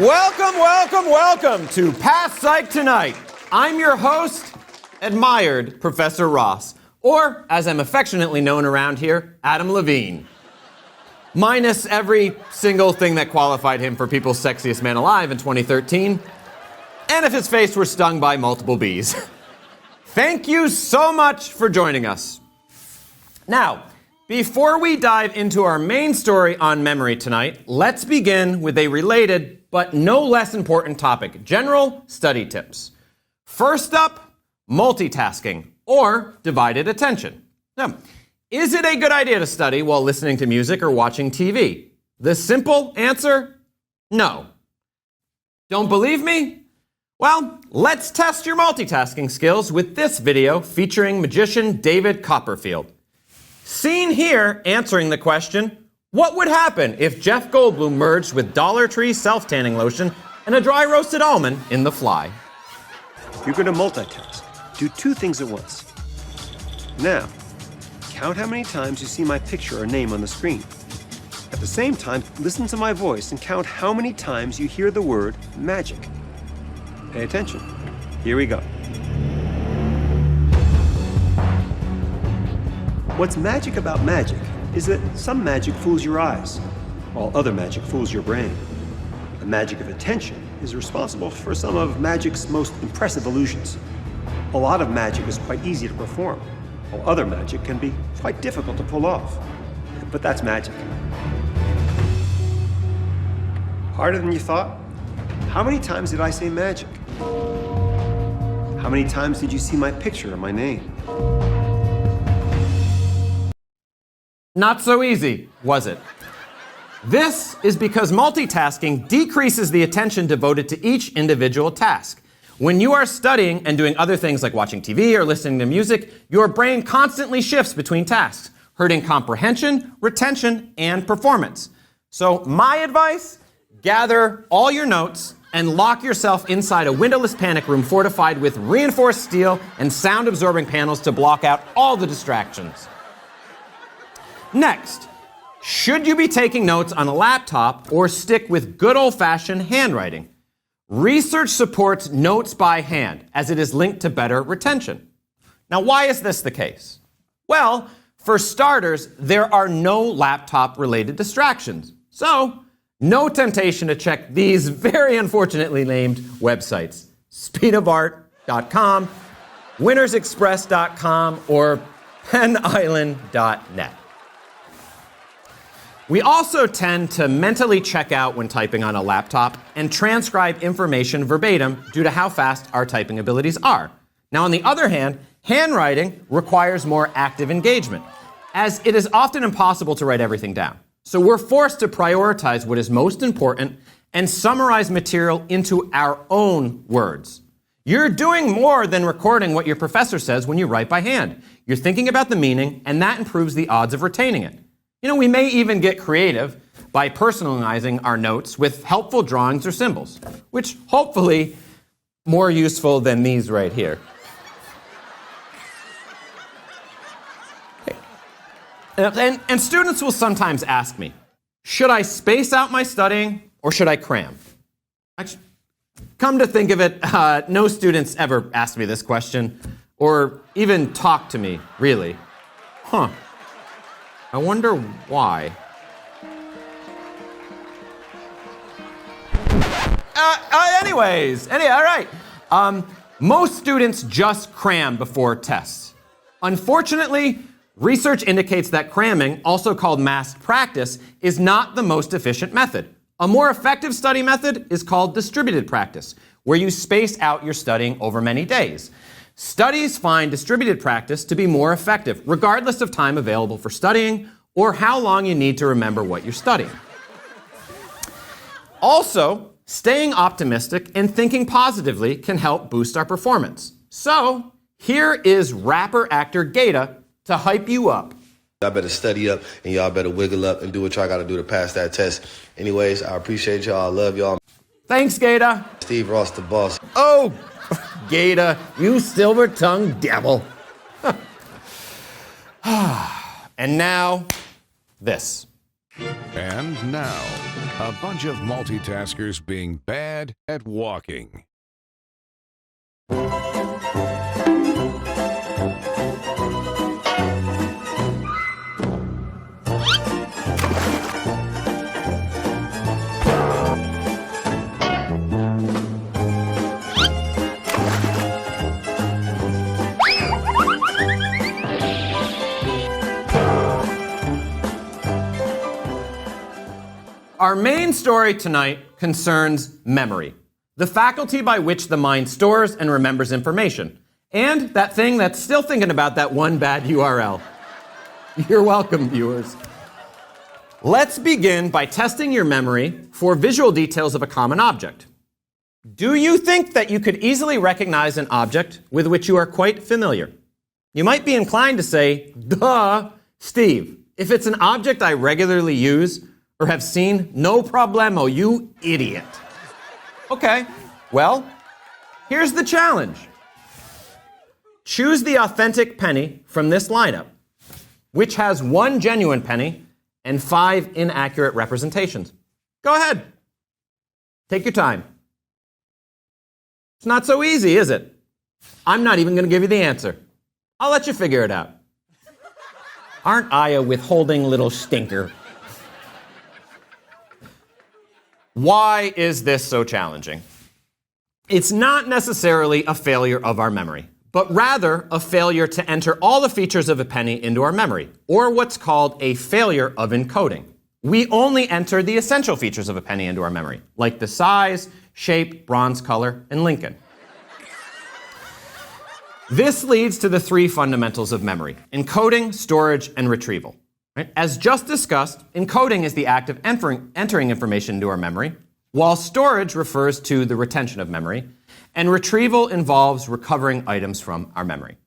Welcome, welcome, welcome to Pass Psych Tonight. I'm your host, admired Professor Ross, or as I'm affectionately known around here, Adam Levine. Minus every single thing that qualified him for People's Sexiest Man Alive in 2013, and if his face were stung by multiple bees. Thank you so much for joining us. Now, before we dive into our main story on memory tonight, let's begin with a related but no less important topic, general study tips. First up, multitasking, or divided attention. Now, is it a good idea to study while listening to music or watching TV? The simple answer, no. Don't believe me? Well, let's test your multitasking skills with this video featuring magician David Copperfield. Seen here answering the question, what would happen if Jeff Goldblum merged with Dollar Tree self-tanning lotion and a dry roasted almond in The Fly? You're going to multitask. Do two things at once. Now, count how many times you see my picture or name on the screen. At the same time, listen to my voice and count how many times you hear the word magic. Pay attention. Here we go. What's magic about magic is that some magic fools your eyes, while other magic fools your brain. The magic of attention is responsible for some of magic's most impressive illusions. A lot of magic is quite easy to perform, while other magic can be quite difficult to pull off. But that's magic. Harder than you thought? How many times did I say magic? How many times did you see my picture or my name? Not so easy, was it? This is because multitasking decreases the attention devoted to each individual task. When you are studying and doing other things like watching TV or listening to music, your brain constantly shifts between tasks, hurting comprehension, retention, and performance. So my advice, gather all your notes and lock yourself inside a windowless panic room fortified with reinforced steel and sound-absorbing panels to block out all the distractions. Next, should you be taking notes on a laptop or stick with good old-fashioned handwriting? Research supports notes by hand as it is linked to better retention. Now, why is this the case? Well, for starters, there are no laptop-related distractions. So, no temptation to check these very unfortunately named websites. speedofart.com, winnersexpress.com, or penisland.net. We also tend to mentally check out when typing on a laptop and transcribe information verbatim due to how fast our typing abilities are. Now, on the other hand, handwriting requires more active engagement, as it is often impossible to write everything down. So we're forced to prioritize what is most important and summarize material into our own words. You're doing more than recording what your professor says when you write by hand. You're thinking about the meaning, and that improves the odds of retaining it. You know, we may even get creative by personalizing our notes with helpful drawings or symbols, which hopefully more useful than these right here. And students will sometimes ask me, should I space out my studying or should I cram? Come to think of it, no students ever asked me this question or even talked to me, really. I wonder why. All right. Most students just cram before tests. Unfortunately, research indicates that cramming, also called massed practice, is not the most efficient method. A more effective study method is called distributed practice, where you space out your studying over many days. Studies find distributed practice to be more effective, regardless of time available for studying or how long you need to remember what you're studying. Also, staying optimistic and thinking positively can help boost our performance. So, here is rapper-actor Gaeta to hype you up. Y'all better study up and y'all better wiggle up and do what y'all got to do to pass that test. Anyways, I appreciate y'all. I love y'all. Thanks, Gaeta. Steve Ross, the boss. Oh, Gaeta, you silver-tongued devil. And now, this. And now, A bunch of multitaskers being bad at walking. Our main story tonight concerns memory, the faculty by which the mind stores and remembers information, and that thing that's still thinking about that one bad URL. You're welcome, viewers. Let's begin by testing your memory for visual details of a common object. Do you think that you could easily recognize an object with which you are quite familiar? You might be inclined to say, duh, Steve, if it's an object I regularly use or have seen, no problemo, you idiot. Okay, well, here's the challenge. Choose the authentic penny from this lineup, which has 1 genuine penny and 5 inaccurate representations. Go ahead. Take your time. It's not so easy, is it? I'm not even going to give you the answer. I'll let you figure it out. Aren't I a withholding little stinker? Why is this so challenging? It's not necessarily a failure of our memory, but rather a failure to enter all the features of a penny into our memory, or what's called a failure of encoding. We only enter the essential features of a penny into our memory, like the size, shape, bronze color, and Lincoln. This leads to the 3 fundamentals of memory: encoding, storage, and retrieval. Right? As just discussed, encoding is the act of entering information into our memory, while storage refers to the retention of memory, and retrieval involves recovering items from our memory.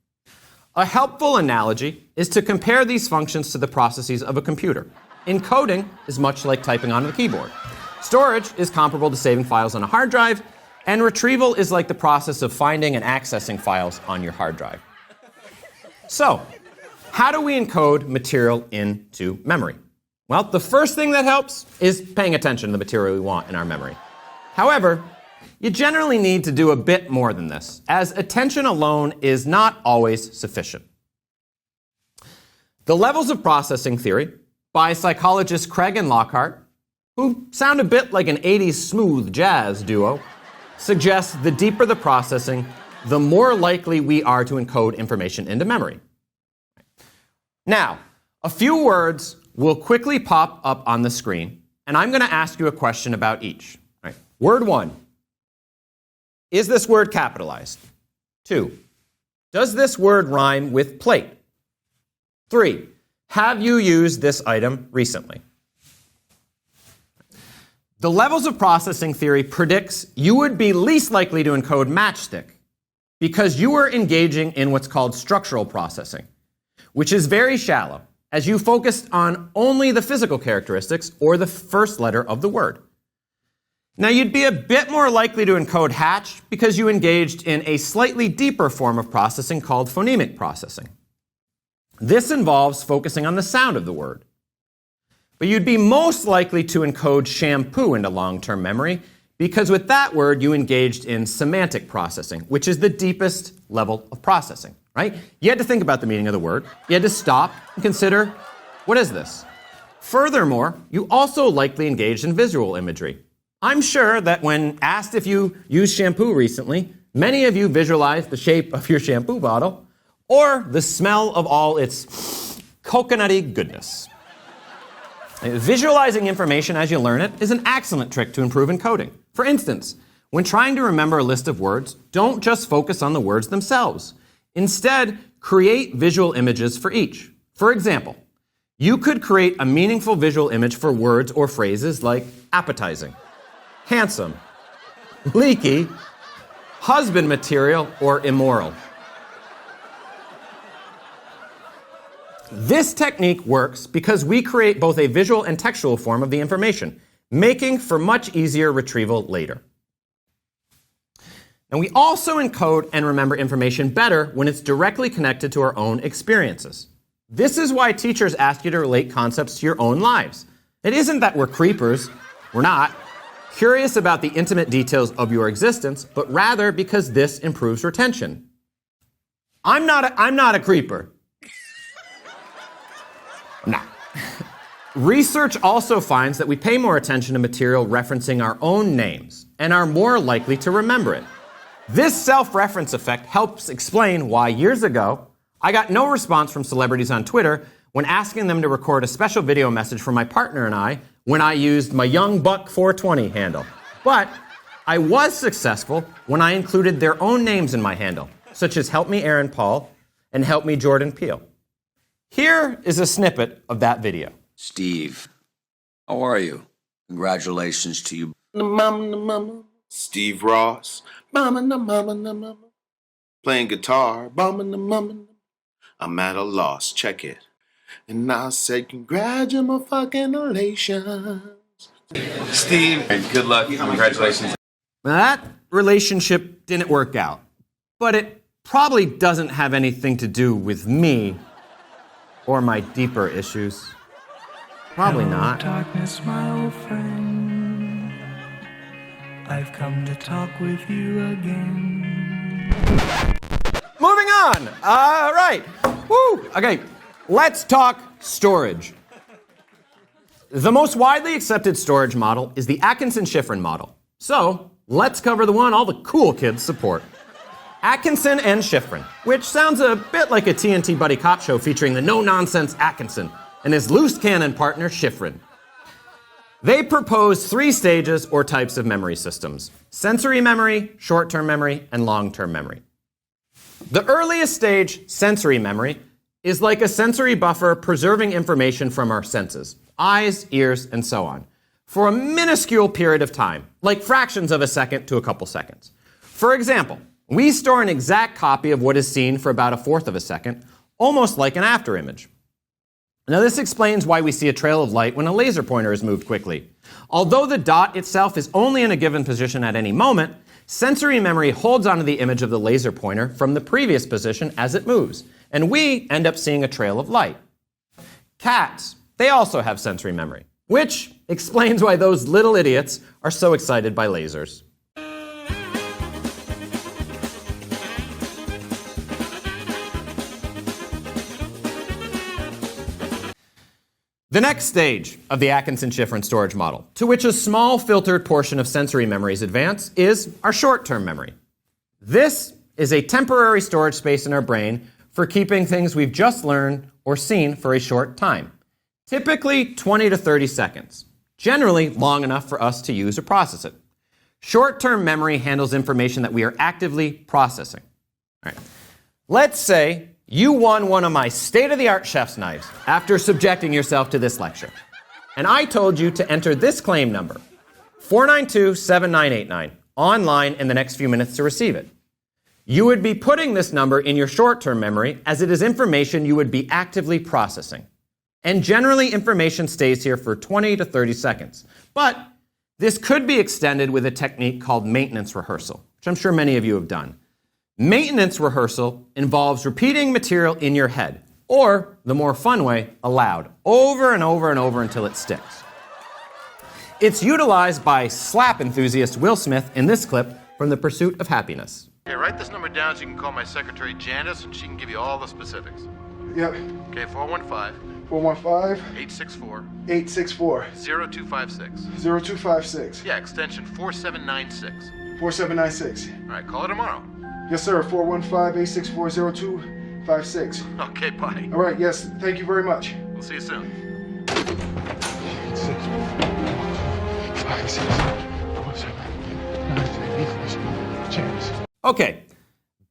A helpful analogy is to compare these functions to the processes of a computer. Encoding is much like typing on the keyboard. Storage is comparable to saving files on a hard drive, and retrieval is like the process of finding and accessing files on your hard drive. So, how do we encode material into memory? Well, the first thing that helps is paying attention to the material we want in our memory. However, you generally need to do a bit more than this, as attention alone is not always sufficient. The levels of processing theory by psychologists Craig and Lockhart, who sound a bit like an 80s smooth jazz duo, suggests the deeper the processing, the more likely we are to encode information into memory. Now, a few words will quickly pop up on the screen, and I'm going to ask you a question about each. Right. Word 1. Is this word capitalized? 2. Does this word rhyme with plate? 3. Have you used this item recently? The levels of processing theory predicts you would be least likely to encode matchstick because you are engaging in what's called structural processing, which is very shallow, as you focused on only the physical characteristics or the first letter of the word. Now, you'd be a bit more likely to encode hatch because you engaged in a slightly deeper form of processing called phonemic processing. This involves focusing on the sound of the word. But you'd be most likely to encode shampoo into long-term memory because with that word you engaged in semantic processing, which is the deepest level of processing. Right? You had to think about the meaning of the word. You had to stop and consider, what is this? Furthermore, you also likely engaged in visual imagery. I'm sure that when asked if you used shampoo recently, many of you visualized the shape of your shampoo bottle or the smell of all its coconutty goodness. Visualizing information as you learn it is an excellent trick to improve encoding. For instance, when trying to remember a list of words, don't just focus on the words themselves. Instead, create visual images for each. For example, you could create a meaningful visual image for words or phrases like appetizing, handsome, leaky, husband material, or immoral. This technique works because we create both a visual and textual form of the information, making for much easier retrieval later. And we also encode and remember information better when it's directly connected to our own experiences. This is why teachers ask you to relate concepts to your own lives. It isn't that we're creepers. We're not curious about the intimate details of your existence, but rather because this improves retention. I'm not a creeper. Nah. Research also finds that we pay more attention to material referencing our own names and are more likely to remember it. This self-reference effect helps explain why years ago I got no response from celebrities on Twitter when asking them to record a special video message for my partner and I when I used my Young Buck 420 handle. But I was successful when I included their own names in my handle, such as Help Me Aaron Paul and Help Me Jordan Peele. Here is a snippet of that video. Steve, how are you? Congratulations to you. Steve Ross, playing guitar, I'm at a loss, check it. And I said, congratulations. Steve, and good luck, congratulations. Now, that relationship didn't work out, but it probably doesn't have anything to do with me or my deeper issues. Probably not. Darkness, my old friend. I've come to talk with you again. Moving on. All right. Woo. Okay. Let's talk storage. The most widely accepted storage model is the Atkinson-Shiffrin model. So let's cover the one all the cool kids support. Atkinson and Shiffrin, which sounds a bit like a TNT buddy cop show featuring the no-nonsense Atkinson and his loose cannon partner Shiffrin. They propose 3 stages or types of memory systems: sensory memory, short-term memory, and long-term memory. The earliest stage, sensory memory, is like a sensory buffer preserving information from our senses, eyes, ears, and so on, for a minuscule period of time, like fractions of a second to a couple seconds. For example, we store an exact copy of what is seen for about 1/4 of a second, almost like an afterimage. Now, this explains why we see a trail of light when a laser pointer is moved quickly. Although the dot itself is only in a given position at any moment, sensory memory holds onto the image of the laser pointer from the previous position as it moves, and we end up seeing a trail of light. Cats, they also have sensory memory, which explains why those little idiots are so excited by lasers. The next stage of the Atkinson-Shiffrin storage model, to which a small filtered portion of sensory memories advance, is our short-term memory. This is a temporary storage space in our brain for keeping things we've just learned or seen for a short time, typically 20 to 30 seconds, generally long enough for us to use or process it. Short-term memory handles information that we are actively processing. All right. Let's say you won one of my state-of-the-art chef's knives after subjecting yourself to this lecture. And I told you to enter this claim number, 492-7989, online in the next few minutes to receive it. You would be putting this number in your short-term memory as it is information you would be actively processing. And generally, information stays here for 20 to 30 seconds. But this could be extended with a technique called maintenance rehearsal, which I'm sure many of you have done. Maintenance rehearsal involves repeating material in your head, or, the more fun way, aloud, over and over and over until it sticks. It's utilized by slap enthusiast Will Smith in this clip from The Pursuit of Happiness. Okay, write this number down so you can call my secretary Janice and she can give you all the specifics. Yep. Okay, 415. 415. 864. 864. 0256. 0256. Yeah, extension 4796. 4796. All right, call her tomorrow. Yes, sir. 415-864-0256. Okay, bye. All right, yes. Thank you very much. We'll see you soon. 864-56. Okay,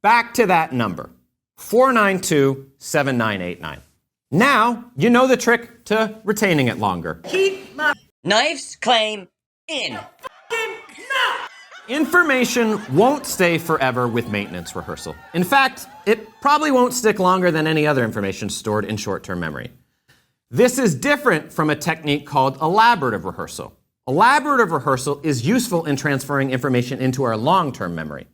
back to that number, 492-7989. Now, you know the trick to retaining it longer. Keep my knife's claim in. Information won't stay forever with maintenance rehearsal. In fact, it probably won't stick longer than any other information stored in short-term memory. This is different from a technique called elaborative rehearsal. Elaborative rehearsal is useful in transferring information into our long-term memory.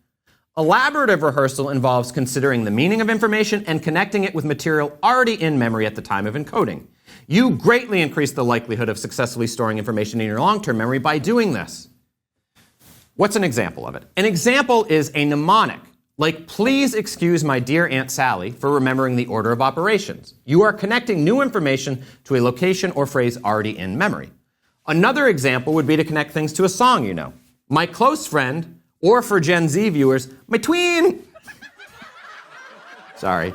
Elaborative rehearsal involves considering the meaning of information and connecting it with material already in memory at the time of encoding. You greatly increase the likelihood of successfully storing information in your long-term memory by doing this. What's an example of it? An example is a mnemonic, like please excuse my dear Aunt Sally for remembering the order of operations. You are connecting new information to a location or phrase already in memory. Another example would be to connect things to a song you know. My close friend, or for Gen Z viewers, my tween. Sorry.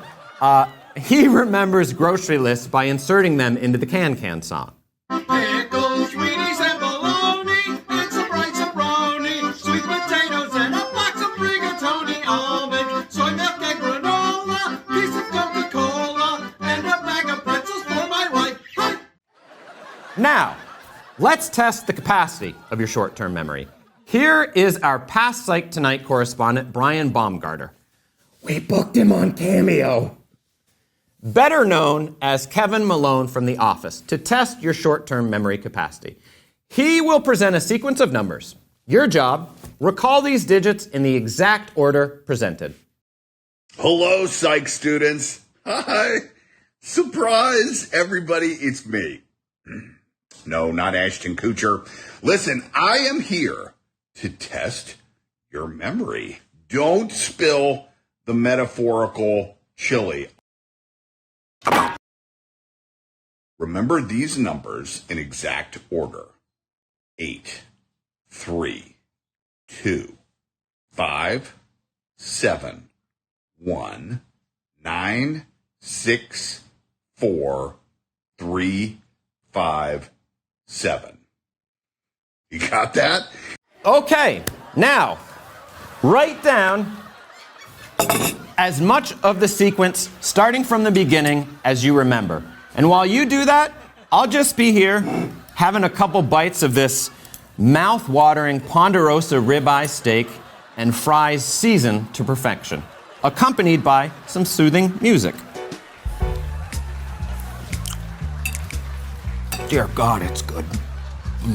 He remembers grocery lists by inserting them into the Can-Can song. Pickles, Wheaties, and bologna, and some rice-a-broni, sweet potatoes, and a box of rigatoni, almond, soy milk, and granola, piece of Coca-Cola, and a bag of pretzels for my wife. Hi. Now, let's test the capacity of your short-term memory. Here is our Past Psych Tonight correspondent, Brian Baumgartner. We booked him on Cameo. Better known as Kevin Malone from The Office, to test your short-term memory capacity. He will present a sequence of numbers. Your job, recall these digits in the exact order presented. Hello, Psych students. Hi. Surprise, everybody, it's me. No, not Ashton Kutcher. Listen, I am here to test your memory. Don't spill the metaphorical chili. Remember these numbers in exact order. 8, 3, 2, 5, 7, 1, 9, 6, 4, 3, 5, 7. You got that? Okay, now, write down as much of the sequence starting from the beginning as you remember. And while you do that, I'll just be here having a couple bites of this mouth-watering Ponderosa ribeye steak and fries seasoned to perfection, accompanied by some soothing music. Dear God, it's good. Do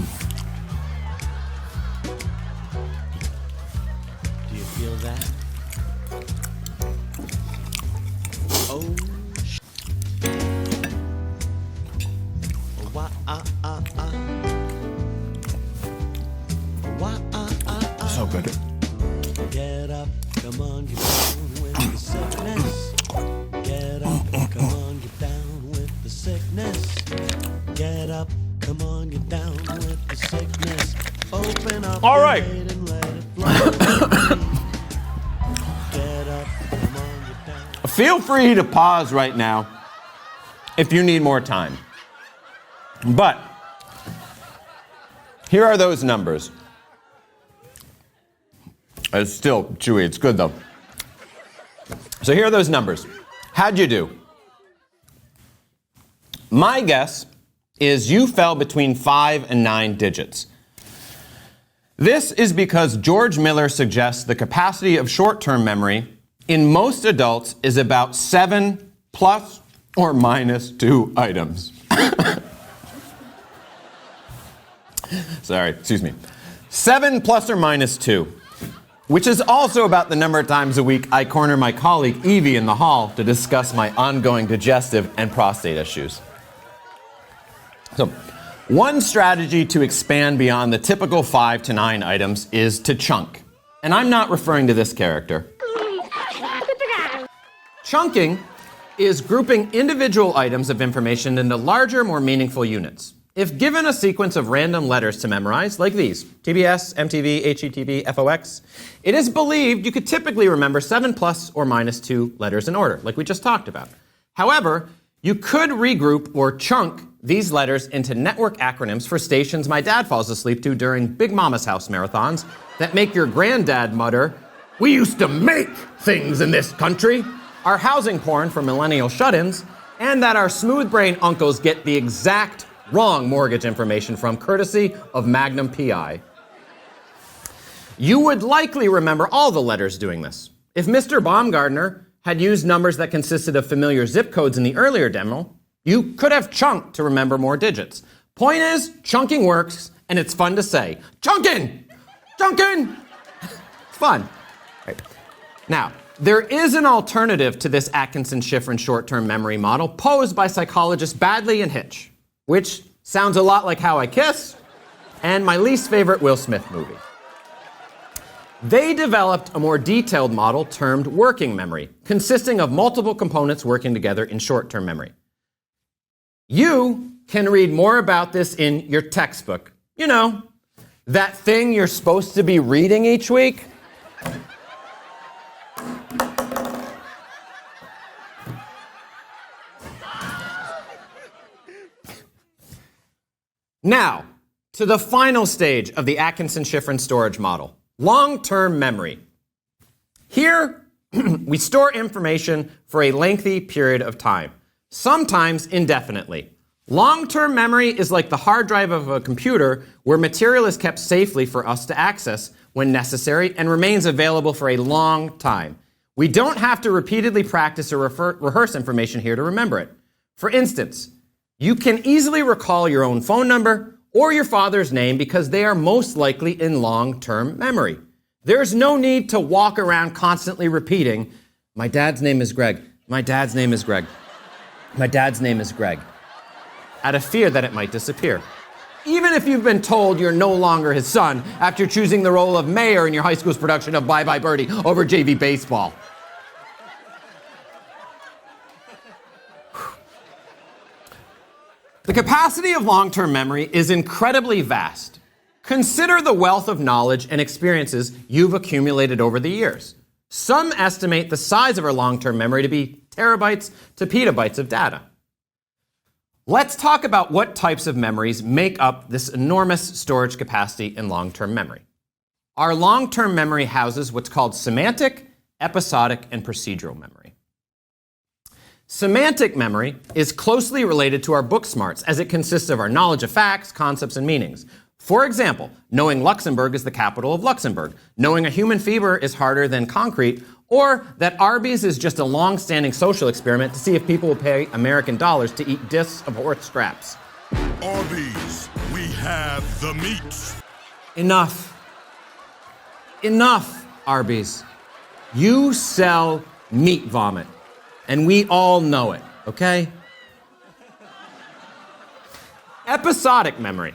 you feel that? Oh, So good. Get up, come on, get down with the sickness. Get up, come on, get down with the sickness. Get up, come on, get down with the sickness. Open up. All right. And let it flow. Get up, come on, get down. Feel free to pause right now if you need more time. But here are those numbers. It's still chewy. It's good, though. So here are those numbers. How'd you do? My guess is you fell between 5 and 9 digits. This is because George Miller suggests the capacity of short-term memory in most adults is about 7 plus or minus 2 items. Sorry, excuse me. 7 plus or minus 2. Which is also about the number of times a week I corner my colleague Evie in the hall to discuss my ongoing digestive and prostate issues. So, one strategy to expand beyond the typical 5 to 9 items is to chunk. And I'm not referring to this character. Chunking is grouping individual items of information into larger, more meaningful units. If given a sequence of random letters to memorize, like these, TBS, MTV, HETV, FOX, it is believed you could typically remember 7 plus or minus 2 letters in order, like we just talked about. However, you could regroup or chunk these letters into network acronyms for stations my dad falls asleep to during Big Mama's House marathons that make your granddad mutter, "We used to make things in this country," our housing porn for millennial shut-ins, and that our smooth-brain uncles get the exact wrong mortgage information from, courtesy of Magnum PI. You would likely remember all the letters doing this. If Mr. Baumgartner had used numbers that consisted of familiar zip codes in the earlier demo, you could have chunked to remember more digits. Point is, chunking works, and it's fun to say. Chunkin'! Chunkin'! It's fun. Right. Now, there is an alternative to this Atkinson-Shiffrin short-term memory model posed by psychologists Badley and Hitch, which sounds a lot like How I Kiss and my least favorite Will Smith movie. They developed a more detailed model termed working memory, consisting of multiple components working together in short-term memory. You can read more about this in your textbook. You know, that thing you're supposed to be reading each week. Now, to the final stage of the Atkinson-Shiffrin storage model, long-term memory. Here, we store information for a lengthy period of time, sometimes indefinitely. Long-term memory is like the hard drive of a computer where material is kept safely for us to access when necessary and remains available for a long time. We don't have to repeatedly practice or rehearse information here to remember it. For instance, you can easily recall your own phone number or your father's name because they are most likely in long-term memory. There's no need to walk around constantly repeating, my dad's name is Greg, my dad's name is Greg, my dad's name is Greg, out of fear that it might disappear. Even if you've been told you're no longer his son after choosing the role of mayor in your high school's production of Bye Bye Birdie over JV baseball. The capacity of long-term memory is incredibly vast. Consider the wealth of knowledge and experiences you've accumulated over the years. Some estimate the size of our long-term memory to be terabytes to petabytes of data. Let's talk about what types of memories make up this enormous storage capacity in long-term memory. Our long-term memory houses what's called semantic, episodic, and procedural memory. Semantic memory is closely related to our book smarts as it consists of our knowledge of facts, concepts, and meanings. For example, knowing Luxembourg is the capital of Luxembourg, knowing a human fever is harder than concrete, or that Arby's is just a long-standing social experiment to see if people will pay American dollars to eat discs of horse scraps. Arby's, we have the meat. Enough. Enough, Arby's. You sell meat vomit. And we all know it, okay? Episodic memory.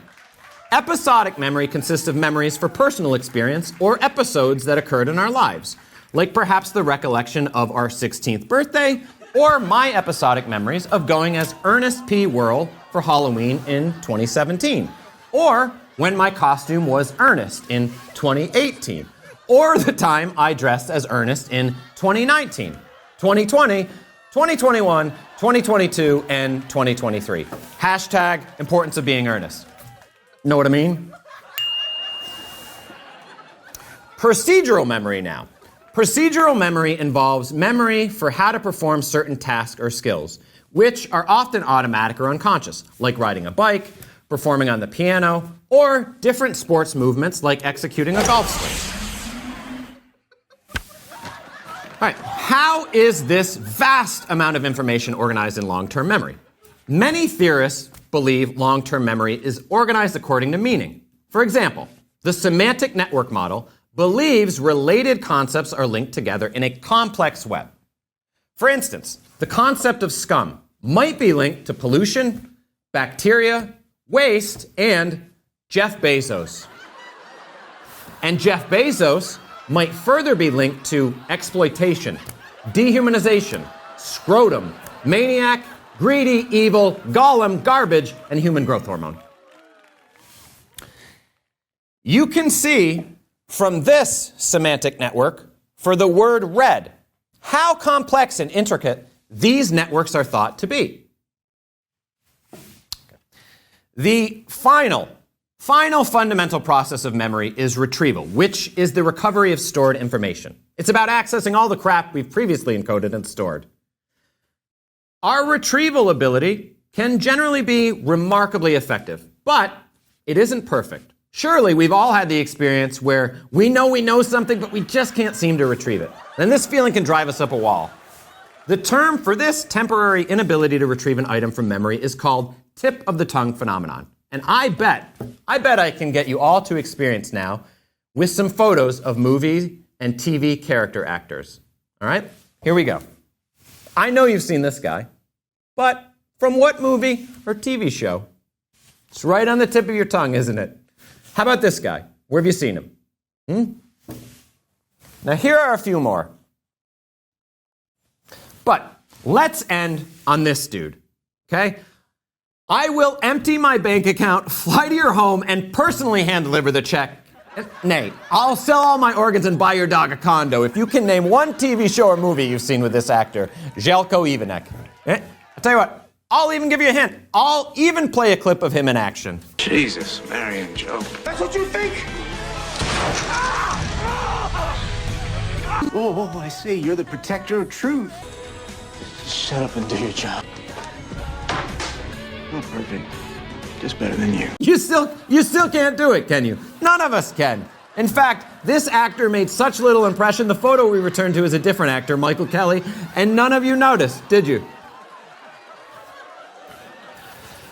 Episodic memory consists of memories for personal experience or episodes that occurred in our lives, like perhaps the recollection of our 16th birthday or my episodic memories of going as Ernest P. Worrell for Halloween in 2017, or when my costume was Ernest in 2018, or the time I dressed as Ernest in 2019. 2020, 2021, 2022, and 2023. Hashtag importance of being earnest. Know what I mean? Procedural memory now. Procedural memory involves memory for how to perform certain tasks or skills, which are often automatic or unconscious, like riding a bike, performing on the piano, or different sports movements like executing a golf swing. All right, how is this vast amount of information organized in long-term memory? Many theorists believe long-term memory is organized according to meaning. For example, the semantic network model believes related concepts are linked together in a complex web. For instance, the concept of scum might be linked to pollution, bacteria, waste, and Jeff Bezos. And Jeff Bezos might further be linked to exploitation, dehumanization, scrotum, maniac, greedy, evil, golem, garbage, and human growth hormone. You can see from this semantic network for the word red how complex and intricate these networks are thought to be. The final fundamental process of memory is retrieval, which is the recovery of stored information. It's about accessing all the crap we've previously encoded and stored. Our retrieval ability can generally be remarkably effective, but it isn't perfect. Surely we've all had the experience where we know something, but we just can't seem to retrieve it. And this feeling can drive us up a wall. The term for this temporary inability to retrieve an item from memory is called tip of the tongue phenomenon. And I bet I can get you all to experience now with some photos of movies and TV character actors. All right, here we go. I know you've seen this guy, but from what movie or TV show? It's right on the tip of your tongue, isn't it? How about this guy? Where have you seen him? Now, here are a few more. But let's end on this dude, okay? I will empty my bank account, fly to your home, and personally hand deliver the check. Nay, I'll sell all my organs and buy your dog a condo if you can name one TV show or movie you've seen with this actor, Jelko Ivanek. I'll tell you what, I'll even give you a hint. I'll even play a clip of him in action. Jesus, Mary and Joe. That's what you think? Oh, I see. You're the protector of truth. Shut up and do your job. Not perfect. Just better than you. You still can't do it, can you? None of us can. In fact, this actor made such little impression, the photo we returned to is a different actor, Michael Kelly, and none of you noticed, did you?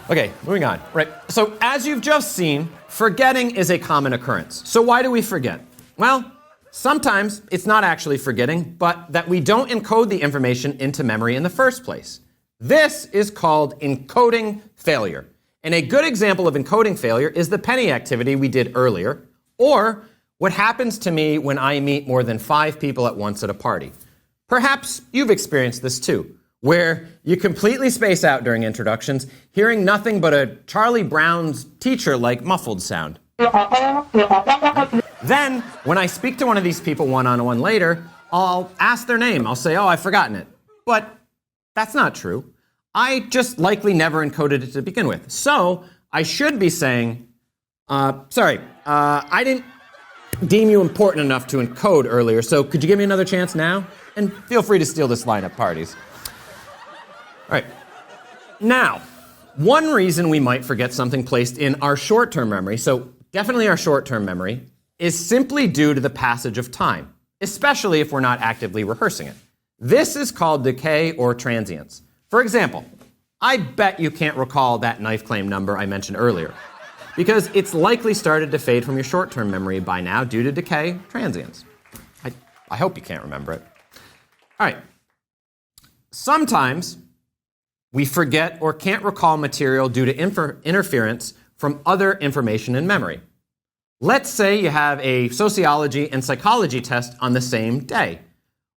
Okay, moving on. Right. So as you've just seen, forgetting is a common occurrence. So why do we forget? Well, sometimes it's not actually forgetting, but that we don't encode the information into memory in the first place. This is called encoding failure. And a good example of encoding failure is the penny activity we did earlier, or what happens to me when I meet more than 5 people at once at a party. Perhaps you've experienced this too, where you completely space out during introductions, hearing nothing but a Charlie Brown's teacher-like muffled sound. Then, when I speak to one of these people one-on-one later, I'll ask their name. I'll say, oh, I've forgotten it. But that's not true. I just likely never encoded it to begin with. So I should be saying, I didn't deem you important enough to encode earlier, so could you give me another chance now? And feel free to steal this line at parties. All right. Now, one reason we might forget something placed in our short-term memory, so definitely our short-term memory, is simply due to the passage of time, especially if we're not actively rehearsing it. This is called decay or transience. For example, I bet you can't recall that knife claim number I mentioned earlier, because it's likely started to fade from your short-term memory by now due to decay, transience. I hope you can't remember it. All right. Sometimes we forget or can't recall material due to interference from other information in memory. Let's say you have a sociology and psychology test on the same day.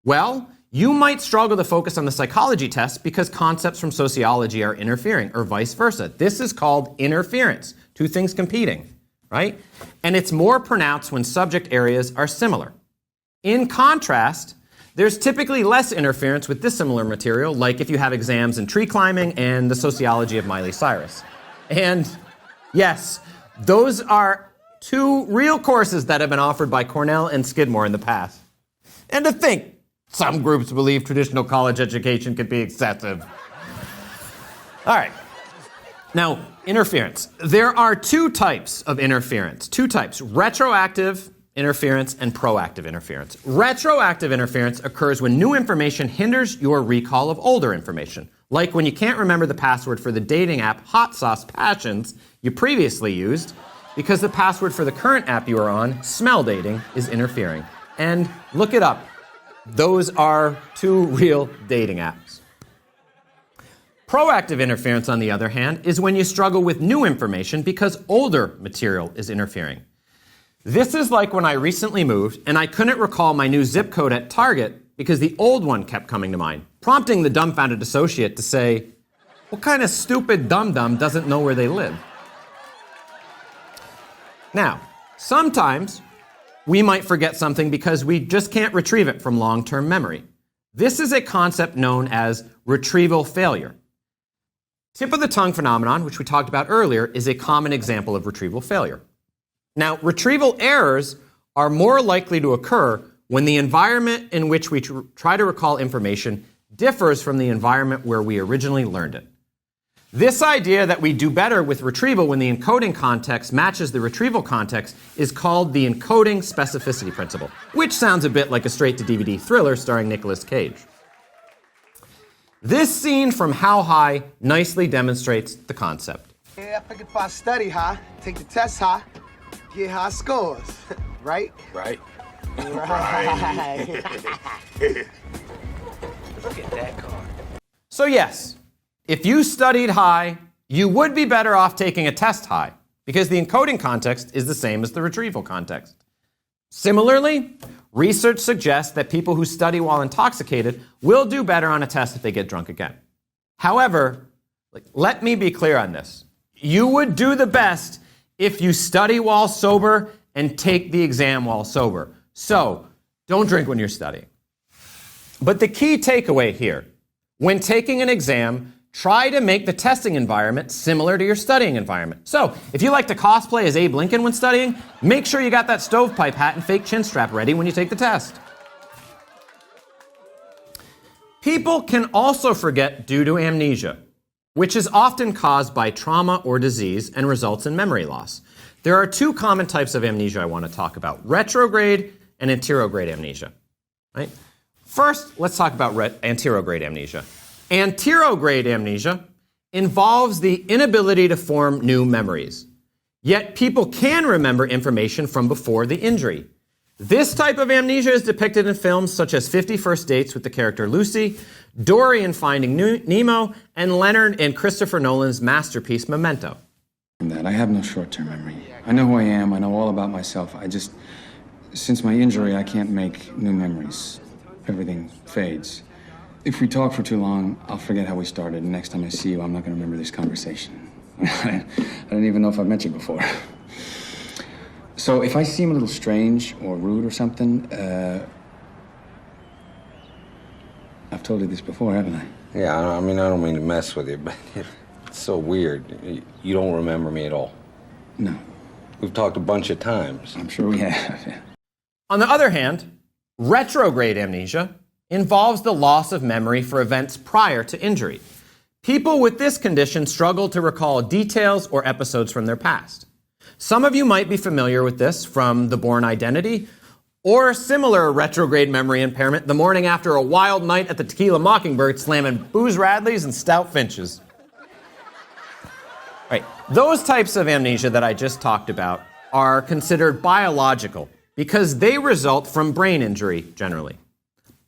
Well, you might struggle to focus on the psychology test because concepts from sociology are interfering, or vice versa. This is called interference, two things competing, right? And it's more pronounced when subject areas are similar. In contrast, there's typically less interference with dissimilar material, like if you have exams in tree climbing and the sociology of Miley Cyrus. And yes, those are 2 real courses that have been offered by Cornell and Skidmore in the past. And to think, some groups believe traditional college education could be excessive. All right. Now, interference. There are 2 types of interference. 2 types, retroactive interference and proactive interference. Retroactive interference occurs when new information hinders your recall of older information, like when you can't remember the password for the dating app Hot Sauce Passions you previously used because the password for the current app you are on, Smell Dating, is interfering. And look it up. Those are 2 real dating apps. Proactive interference, on the other hand, is when you struggle with new information because older material is interfering. This is like when I recently moved and I couldn't recall my new zip code at Target because the old one kept coming to mind, prompting the dumbfounded associate to say, what kind of stupid dum-dum doesn't know where they live? Now, sometimes we might forget something because we just can't retrieve it from long-term memory. This is a concept known as retrieval failure. Tip of the tongue phenomenon, which we talked about earlier, is a common example of retrieval failure. Now, retrieval errors are more likely to occur when the environment in which we try to recall information differs from the environment where we originally learned it. This idea that we do better with retrieval when the encoding context matches the retrieval context is called the encoding specificity principle, which sounds a bit like a straight-to-DVD thriller starring Nicolas Cage. This scene from How High nicely demonstrates the concept. Yeah, I figured if I study high, take the test high, get high scores, right? Right. Right. Look at that card. So yes, if you studied high, you would be better off taking a test high, because the encoding context is the same as the retrieval context. Similarly, research suggests that people who study while intoxicated will do better on a test if they get drunk again. However, let me be clear on this. You would do the best if you study while sober and take the exam while sober. So, don't drink when you're studying. But the key takeaway here, when taking an exam, try to make the testing environment similar to your studying environment. So, if you like to cosplay as Abe Lincoln when studying, make sure you got that stovepipe hat and fake chin strap ready when you take the test. People can also forget due to amnesia, which is often caused by trauma or disease and results in memory loss. There are two common types of amnesia I want to talk about: retrograde and anterograde amnesia. Right? First, let's talk about anterograde amnesia. Anterograde amnesia involves the inability to form new memories. Yet people can remember information from before the injury. This type of amnesia is depicted in films such as 50 First Dates with the character Lucy, Dory in Finding Nemo, and Leonard in Christopher Nolan's masterpiece Memento. I have no short-term memory. I know who I am. I know all about myself. Since my injury, I can't make new memories. Everything fades. If we talk for too long, I'll forget how we started. And next time I see you, I'm not going to remember this conversation. I don't even know if I've met you before. So if I seem a little strange or rude or something, I've told you this before, haven't I? Yeah, I don't mean to mess with you, but it's so weird. You don't remember me at all. No. We've talked a bunch of times. I'm sure we have. On the other hand, retrograde amnesia involves the loss of memory for events prior to injury. People with this condition struggle to recall details or episodes from their past. Some of you might be familiar with this from The Bourne Identity, or similar retrograde memory impairment the morning after a wild night at the Tequila Mockingbird slamming booze Radleys and stout Finches. Right. Those types of amnesia that I just talked about are considered biological because they result from brain injury generally.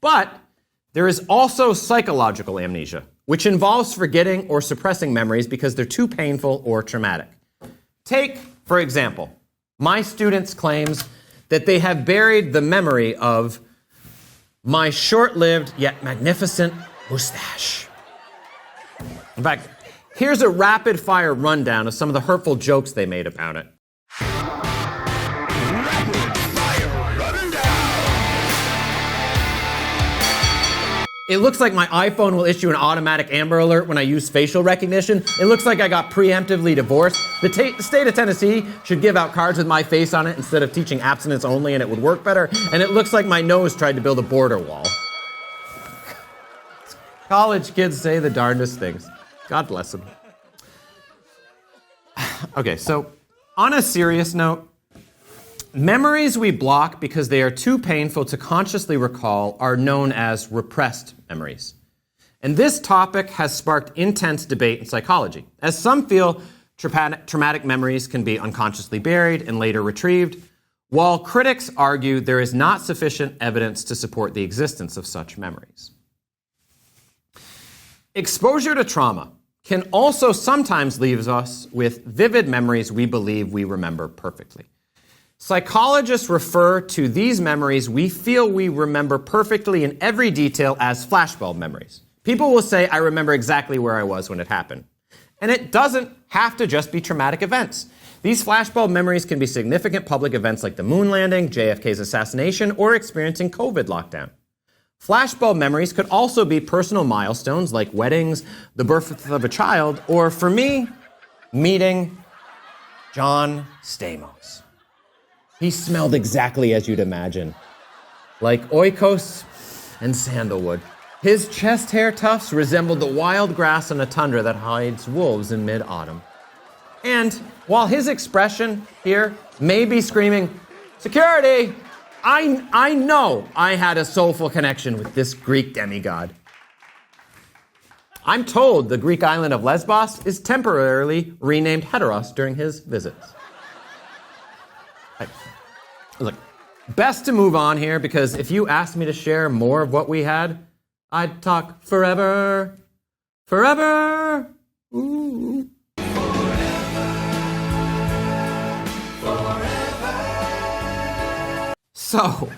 But there is also psychological amnesia, which involves forgetting or suppressing memories because they're too painful or traumatic. Take, for example, my students' claims that they have buried the memory of my short-lived yet magnificent mustache. In fact, here's a rapid-fire rundown of some of the hurtful jokes they made about it. It looks like my iPhone will issue an automatic Amber Alert when I use facial recognition. It looks like I got preemptively divorced. The state of Tennessee should give out cards with my face on it instead of teaching abstinence only, and it would work better. And it looks like my nose tried to build a border wall. College kids say the darndest things. God bless them. Okay, so on a serious note, memories we block because they are too painful to consciously recall are known as repressed memories. And this topic has sparked intense debate in psychology, as some feel traumatic memories can be unconsciously buried and later retrieved, while critics argue there is not sufficient evidence to support the existence of such memories. Exposure to trauma can also sometimes leave us with vivid memories we believe we remember perfectly. Psychologists refer to these memories we feel we remember perfectly in every detail as flashbulb memories. People will say, I remember exactly where I was when it happened. And it doesn't have to just be traumatic events. These flashbulb memories can be significant public events like the moon landing, JFK's assassination, or experiencing COVID lockdown. Flashbulb memories could also be personal milestones like weddings, the birth of a child, or for me, meeting John Stamos. He smelled exactly as you'd imagine, like oikos and sandalwood. His chest hair tufts resembled the wild grass in a tundra that hides wolves in mid-autumn. And while his expression here may be screaming, "Security!" I know I had a soulful connection with this Greek demigod. I'm told the Greek island of Lesbos is temporarily renamed Heteros during his visits. Look, best to move on here because if you asked me to share more of what we had, I'd talk forever. Forever. Ooh. So,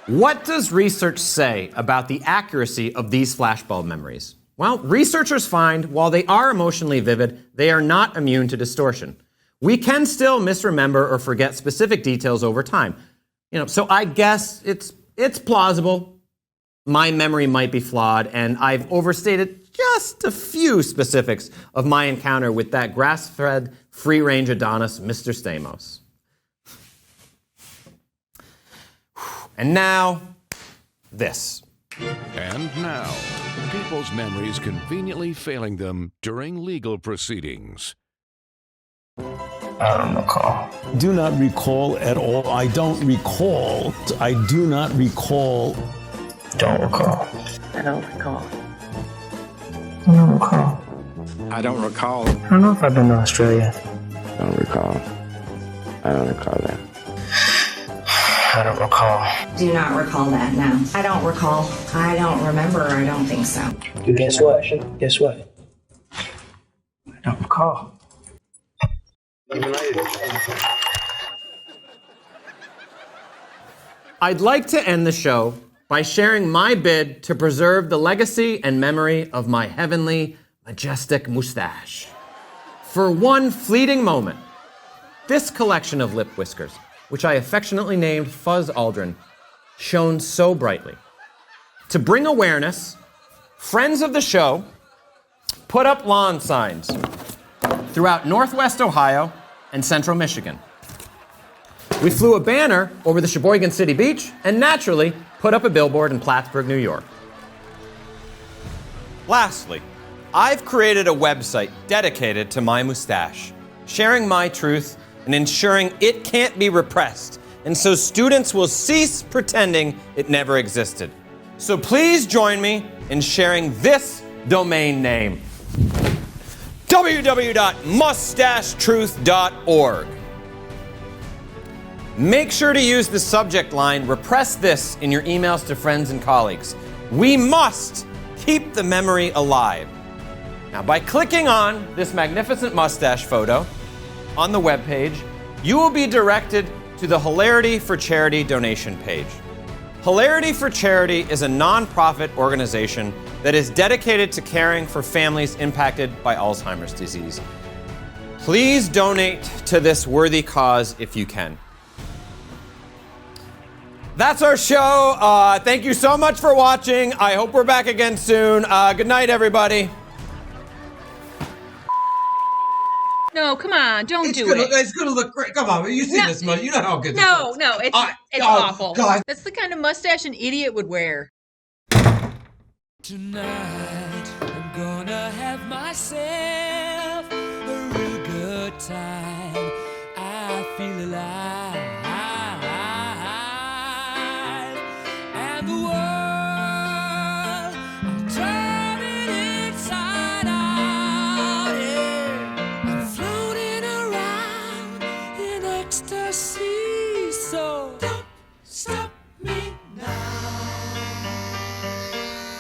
what does research say about the accuracy of these flashbulb memories? Well, researchers find while they are emotionally vivid, they are not immune to distortion. We can still misremember or forget specific details over time. So I guess it's plausible. My memory might be flawed, and I've overstated just a few specifics of my encounter with that grass-fed, free-range Adonis, Mr. Stamos. And now, this. And now, people's memories conveniently failing them during legal proceedings. I don't recall. Do not recall at all. I don't recall. I do not recall. Don't recall. I don't recall. I don't recall. I don't recall. I don't know if I've been to Australia. Don't recall. I don't recall that. I don't recall. Do not recall that, no. I don't recall. I don't remember. I don't think so. Guess what? Guess what? I don't recall. I'd like to end the show by sharing my bid to preserve the legacy and memory of my heavenly, majestic mustache. For one fleeting moment, this collection of lip whiskers, which I affectionately named Fuzz Aldrin, shone so brightly. To bring awareness, friends of the show put up lawn signs throughout Northwest Ohio and Central Michigan. We flew a banner over the Sheboygan City Beach and naturally put up a billboard in Plattsburgh, New York. Lastly, I've created a website dedicated to my mustache, sharing my truth and ensuring it can't be repressed, and so students will cease pretending it never existed. So please join me in sharing this domain name, www.mustachetruth.org. Make sure to use the subject line, "Repress this," in your emails to friends and colleagues. We must keep the memory alive. Now, by clicking on this magnificent mustache photo on the webpage, you will be directed to the Hilarity for Charity donation page. Hilarity for Charity is a nonprofit organization that is dedicated to caring for families impacted by Alzheimer's disease. Please donate to this worthy cause if you can. That's our show. Thank you so much for watching. I hope we're back again soon. Good night, everybody. No, come on, don't do it. It's gonna look great. Come on, you see this much. You know how good this No, looks. no, it's Oh, awful. God. That's the kind of mustache an idiot would wear. Tonight, I'm gonna have myself a real good time. I feel alive. And the world, I'm turning inside out. Yeah. I'm floating around in ecstasy. So don't stop me now.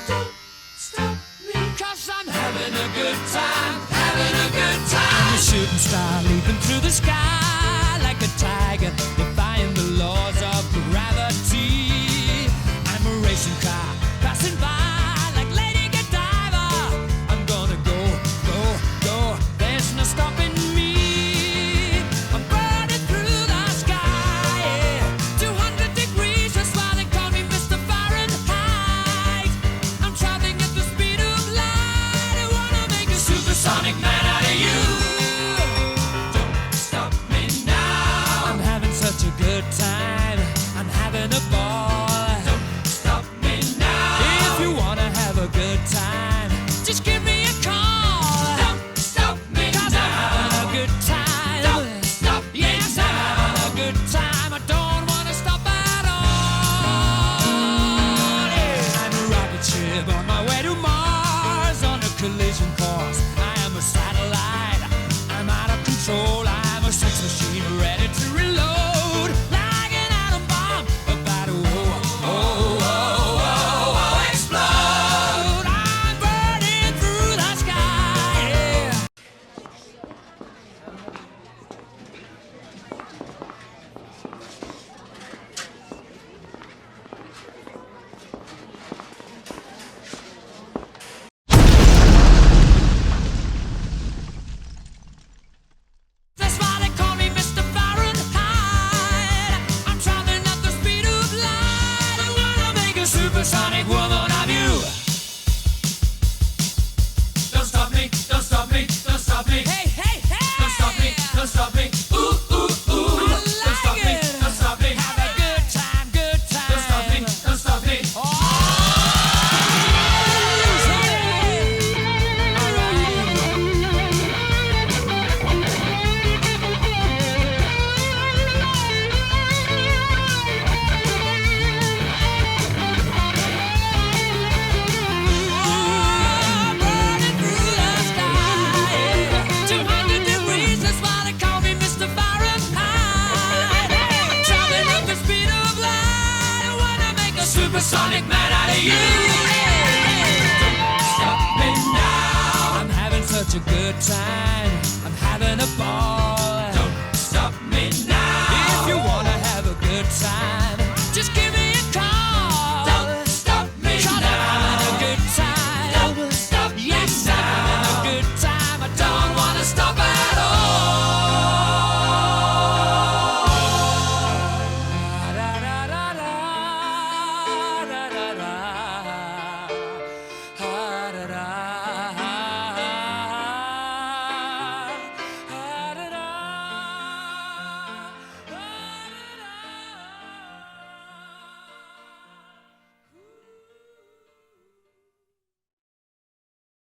Don't stop me. 'Cause I'm having a good time, having a good time. I'm a shooting star leaping through the sky like a tiger, defying the laws of gravity. I'm a racing car passing by like Lady Godiva. I'm gonna go, go, go. There's no stopping me. I'm burning through the sky, yeah. 200 degrees, that's why they call me Mr. Fahrenheit. I'm traveling at the speed of light. I wanna make a supersonic man out of you. time.